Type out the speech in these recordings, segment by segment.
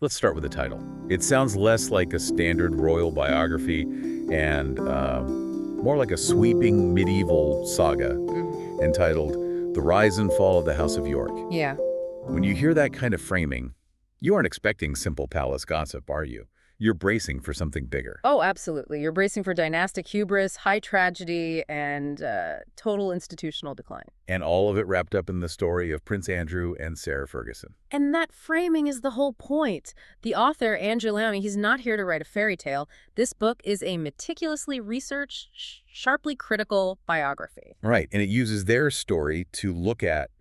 Let's start with the title. It sounds less like a standard royal biography and more like a sweeping medieval saga entitled The Rise and Fall of the House of York. Yeah. When you hear that kind of framing, you aren't expecting simple palace gossip, are you? You're bracing for something bigger. Oh, absolutely. You're bracing for dynastic hubris, high tragedy, and total institutional decline. And all of it wrapped up in the story of Prince Andrew and Sarah Ferguson. And that framing is the whole point. The author, Andrew Lownie, he's not here to write a fairy tale. This book is a meticulously researched, sharply critical biography. Right, and it uses their story to look at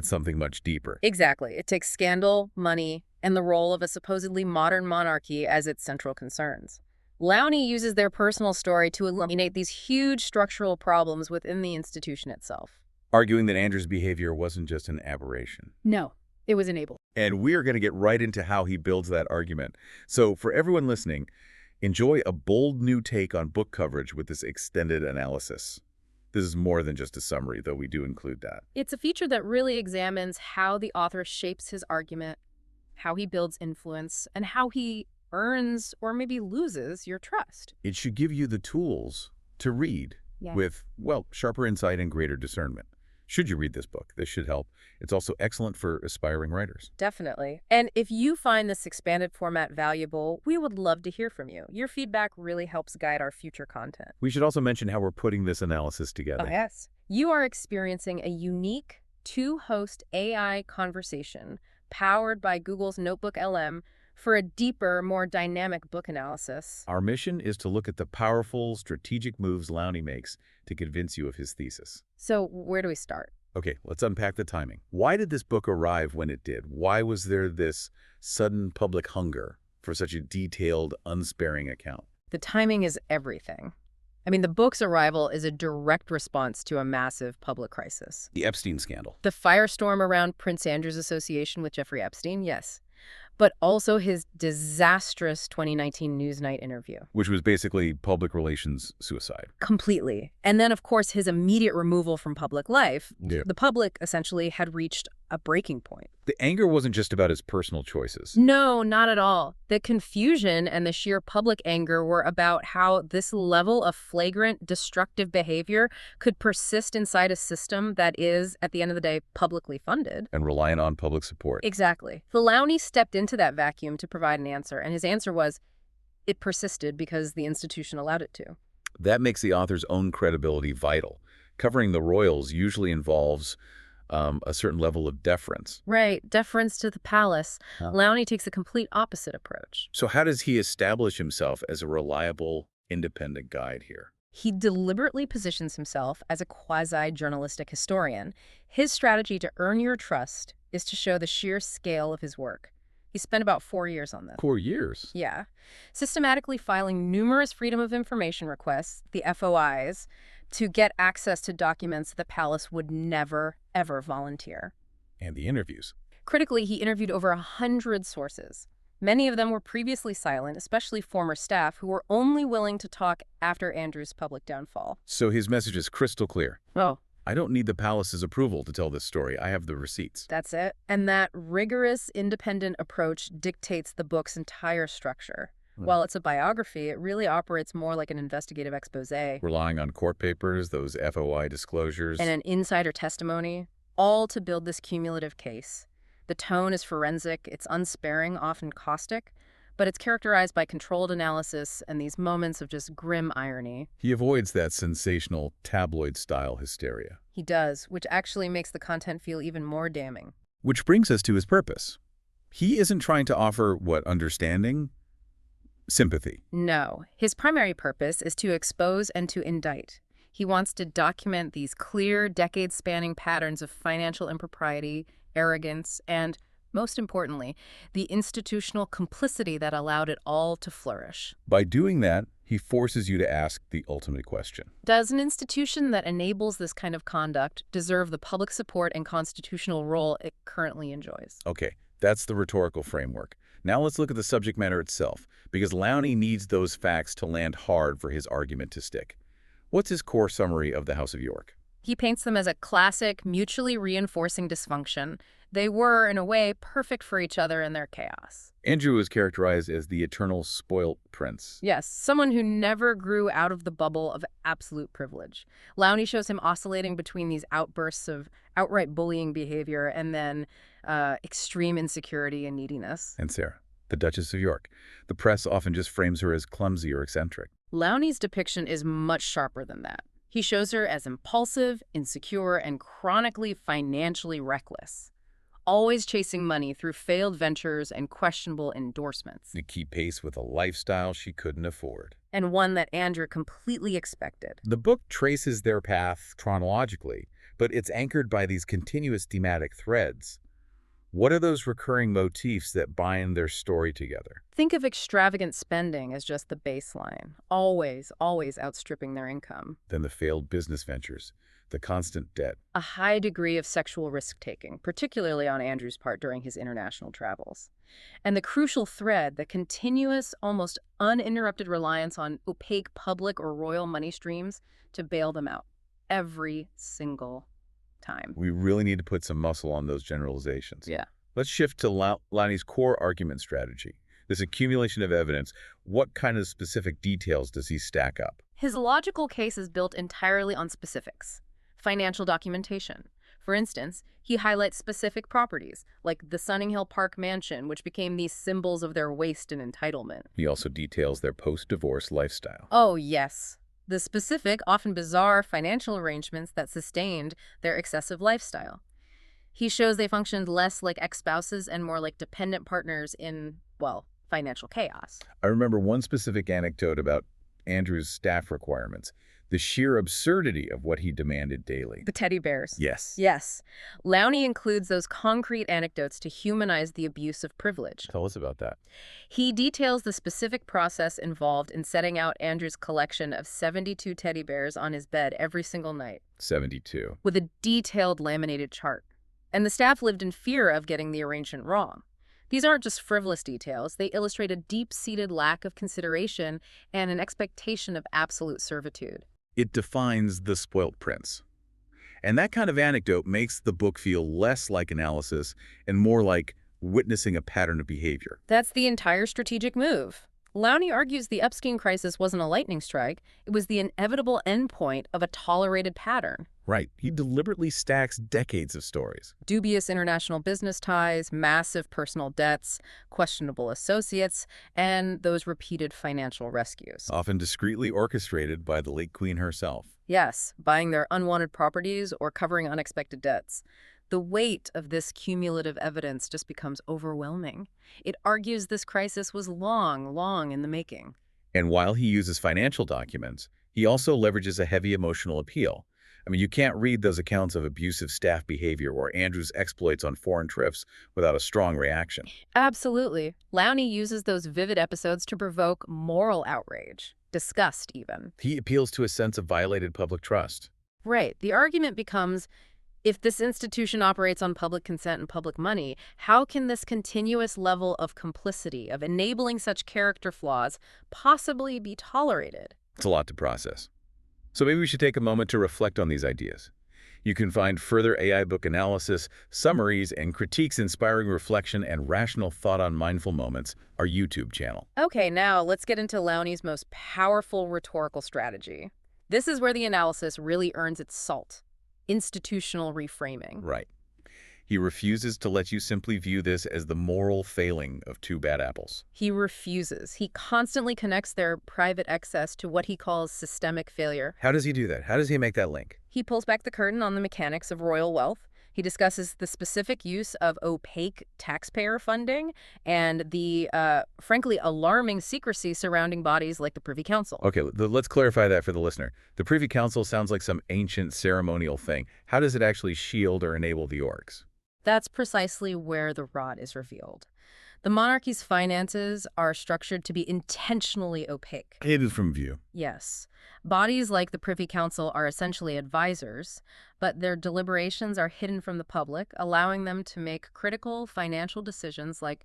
something much deeper. Exactly. It takes scandal, money, and the role of a supposedly modern monarchy as its central concerns. Lownie uses their personal story to illuminate these huge structural problems within the institution itself. Arguing that Andrew's behavior wasn't just an aberration. No, it was enabled. And we're going to get right into how he builds that argument. So for everyone listening, enjoy a bold new take on book coverage with this extended analysis. This is more than just a summary, though we do include that. It's a feature that really examines how the author shapes his argument, how he builds influence, and how he earns or maybe loses your trust. It should give you the tools to read with, well, sharper insight and greater discernment. Should you read this book? This should help. It's also excellent for aspiring writers. Definitely. And if you find this expanded format valuable, we would love to hear from you. Your feedback really helps guide our future content. We should also mention how we're putting this analysis together. Oh, yes. You are experiencing a unique two-host AI conversation powered by Google's Notebook LM for a deeper, more dynamic book analysis. Our mission is to look at the powerful, strategic moves Lownie makes to convince you of his thesis. So where do we start? Okay, let's unpack the timing. Why did this book arrive when it did? Why was there this sudden public hunger for such a detailed, unsparing account? The timing is everything. I mean, the book's arrival is a direct response to a massive public crisis. The Epstein scandal. The firestorm around Prince Andrew's association with Jeffrey Epstein, yes. But also his disastrous 2019 Newsnight interview. Which was basically public relations suicide. Completely. And then, of course, his immediate removal from public life. Yeah. The public essentially had reached a breaking point. The anger wasn't just about his personal choices. No, not at all. The confusion and the sheer public anger were about how this level of flagrant, destructive behavior could persist inside a system that is, at the end of the day, publicly funded. And reliant on public support. Exactly. Lownie stepped into that vacuum to provide an answer, and his answer was, it persisted because the institution allowed it to. That makes the author's own credibility vital. Covering the royals usually involves a certain level of deference. Right, deference to the palace. Lownie takes a complete opposite approach. So how does he establish himself as a reliable, independent guide here? He deliberately positions himself as a quasi-journalistic historian. His strategy to earn your trust is to show the sheer scale of his work. He spent about 4 years on this. 4 years? Yeah. Systematically filing numerous Freedom of Information requests, the FOIs, to get access to documents the palace would never, ever volunteer. And the interviews. Critically, he interviewed over 100 sources. Many of them were previously silent, especially former staff who were only willing to talk after Andrew's public downfall. So his message is crystal clear. Oh. I don't need the palace's approval to tell this story. I have the receipts. That's it. And that rigorous, independent approach dictates the book's entire structure. While it's a biography, it really operates more like an investigative expose. Relying on court papers, those FOI disclosures. And an insider testimony, all to build this cumulative case. The tone is forensic, it's unsparing, often caustic, but it's characterized by controlled analysis and these moments of just grim irony. He avoids that sensational tabloid-style hysteria. He does, which actually makes the content feel even more damning. Which brings us to his purpose. He isn't trying to offer, understanding? Sympathy. No. His primary purpose is to expose and to indict. He wants to document these clear, decade-spanning patterns of financial impropriety, arrogance, and, most importantly, the institutional complicity that allowed it all to flourish. By doing that, he forces you to ask the ultimate question. Does an institution that enables this kind of conduct deserve the public support and constitutional role it currently enjoys? Okay, that's the rhetorical framework. Now let's look at the subject matter itself, because Lownie needs those facts to land hard for his argument to stick. What's his core summary of the House of York? He paints them as a classic, mutually reinforcing dysfunction. They were, in a way, perfect for each other in their chaos. Andrew is characterized as the eternal spoilt prince. Yes, someone who never grew out of the bubble of absolute privilege. Lownie shows him oscillating between these outbursts of outright bullying behavior and then extreme insecurity and neediness. And Sarah, the Duchess of York. The press often just frames her as clumsy or eccentric. Lownie's depiction is much sharper than that. He shows her as impulsive, insecure, and chronically financially reckless, always chasing money through failed ventures and questionable endorsements. To keep pace with a lifestyle she couldn't afford. And one that Andrew completely expected. The book traces their path chronologically, but it's anchored by these continuous thematic threads. What are those recurring motifs that bind their story together? Think of extravagant spending as just the baseline, always outstripping their income. Then the failed business ventures, the constant debt. A high degree of sexual risk-taking, particularly on Andrew's part during his international travels. And the crucial thread, the continuous, almost uninterrupted reliance on opaque public or royal money streams to bail them out every single time. We really need to put some muscle on those generalizations. Yeah. Let's shift to Lownie's core argument strategy. This accumulation of evidence, what kind of specific details does he stack up? His logical case is built entirely on specifics. Financial documentation. For instance, he highlights specific properties, like the Sunninghill Park mansion, which became these symbols of their waste and entitlement. He also details their post-divorce lifestyle. Oh, yes. The specific, often bizarre financial arrangements that sustained their excessive lifestyle. He shows they functioned less like ex-spouses and more like dependent partners in, well, financial chaos. I remember one specific anecdote about Andrew's staff requirements, the sheer absurdity of what he demanded daily. The teddy bears. Yes. Yes. Lownie includes those concrete anecdotes to humanize the abuse of privilege. Tell us about that. He details the specific process involved in setting out Andrew's collection of 72 teddy bears on his bed every single night. 72. With a detailed laminated chart. And the staff lived in fear of getting the arrangement wrong. These aren't just frivolous details. They illustrate a deep-seated lack of consideration and an expectation of absolute servitude. It defines the spoilt prince. And that kind of anecdote makes the book feel less like analysis and more like witnessing a pattern of behavior. That's the entire strategic move. Lownie argues the Epstein crisis wasn't a lightning strike. It was the inevitable endpoint of a tolerated pattern. Right. He deliberately stacks decades of stories. Dubious international business ties, massive personal debts, questionable associates, and those repeated financial rescues. Often discreetly orchestrated by the late queen herself. Yes, buying their unwanted properties or covering unexpected debts. The weight of this cumulative evidence just becomes overwhelming. It argues this crisis was long in the making. And while he uses financial documents, he also leverages a heavy emotional appeal. I mean, you can't read those accounts of abusive staff behavior or Andrew's exploits on foreign trips without a strong reaction. Absolutely. Lownie uses those vivid episodes to provoke moral outrage, disgust even. He appeals to a sense of violated public trust. Right. The argument becomes, if this institution operates on public consent and public money, how can this continuous level of complicity, of enabling such character flaws, possibly be tolerated? It's a lot to process. So maybe we should take a moment to reflect on these ideas. You can find further AI book analysis, summaries, and critiques inspiring reflection and rational thought on mindful moments, our YouTube channel. Okay, now let's get into Lownie's most powerful rhetorical strategy. This is where the analysis really earns its salt. Institutional reframing. Right. He refuses to let you simply view this as the moral failing of two bad apples. He refuses. He constantly connects their private excess to what he calls systemic failure. How does he do that? How does he make that link? He pulls back the curtain on the mechanics of royal wealth. He discusses the specific use of opaque taxpayer funding and the, frankly, alarming secrecy surrounding bodies like the Privy Council. Okay, let's clarify that for the listener. The Privy Council sounds like some ancient ceremonial thing. How does it actually shield or enable the orcs? That's precisely where the rot is revealed. The monarchy's finances are structured to be intentionally opaque. Hidden from view. Yes. Bodies like the Privy Council are essentially advisors, but their deliberations are hidden from the public, allowing them to make critical financial decisions like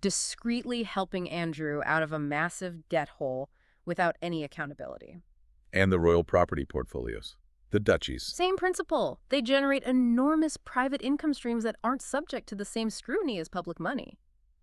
discreetly helping Andrew out of a massive debt hole without any accountability. And the royal property portfolios. The duchies. Same principle. They generate enormous private income streams that aren't subject to the same scrutiny as public money.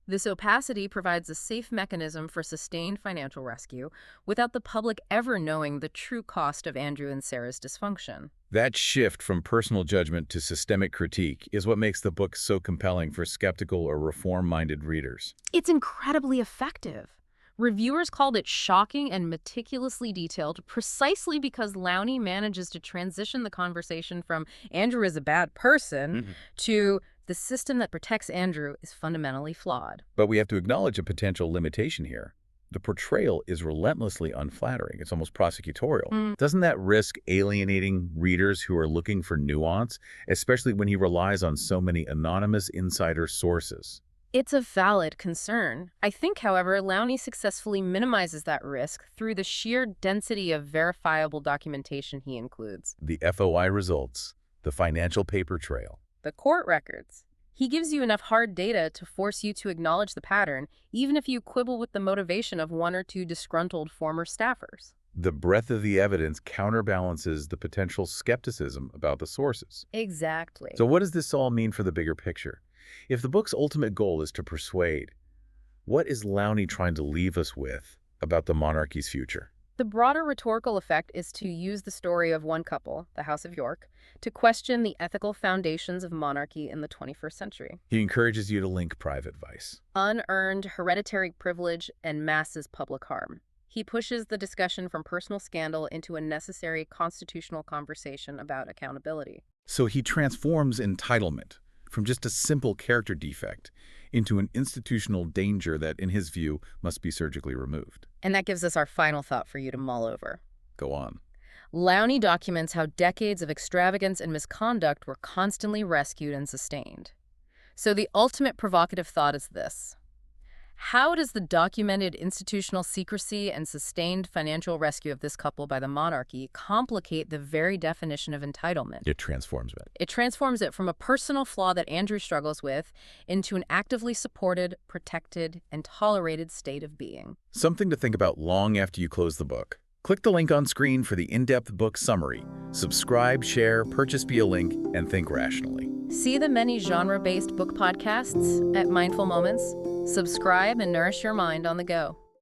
This opacity provides a safe mechanism for sustained financial rescue without the public ever knowing the true cost of Andrew and Sarah's dysfunction. That shift from personal judgment to systemic critique is what makes the book so compelling for skeptical or reform-minded readers. It's incredibly effective. Reviewers called it shocking and meticulously detailed precisely because Lownie manages to transition the conversation from Andrew is a bad person to the system that protects Andrew is fundamentally flawed. But we have to acknowledge a potential limitation here. The portrayal is relentlessly unflattering. It's almost prosecutorial. Doesn't that risk alienating readers who are looking for nuance, especially when he relies on so many anonymous insider sources? It's a valid concern. I think, however, Lownie successfully minimizes that risk through the sheer density of verifiable documentation he includes. The FOI results, the financial paper trail. The court records. He gives you enough hard data to force you to acknowledge the pattern, even if you quibble with the motivation of one or two disgruntled former staffers. The breadth of the evidence counterbalances the potential skepticism about the sources. Exactly. So what does this all mean for the bigger picture? If the book's ultimate goal is to persuade, what is Lownie trying to leave us with about the monarchy's future? The broader rhetorical effect is to use the story of one couple, the House of York, to question the ethical foundations of monarchy in the 21st century. He encourages you to link private vice, Unearned hereditary privilege, and masses public harm. He pushes the discussion from personal scandal into a necessary constitutional conversation about accountability. So he transforms entitlement from just a simple character defect into an institutional danger that, in his view, must be surgically removed. And that gives us our final thought for you to mull over. Go on. Lownie documents how decades of extravagance and misconduct were constantly rescued and sustained. So the ultimate provocative thought is this. How does the documented institutional secrecy and sustained financial rescue of this couple by the monarchy complicate the very definition of entitlement? It transforms it. It transforms it from a personal flaw that Andrew struggles with into an actively supported, protected, and tolerated state of being. Something to think about long after you close the book. Click the link on screen for the in-depth book summary. Subscribe, share, purchase via link, and think rationally. See the many genre-based book podcasts at Mindful Moments. Subscribe and nourish your mind on the go.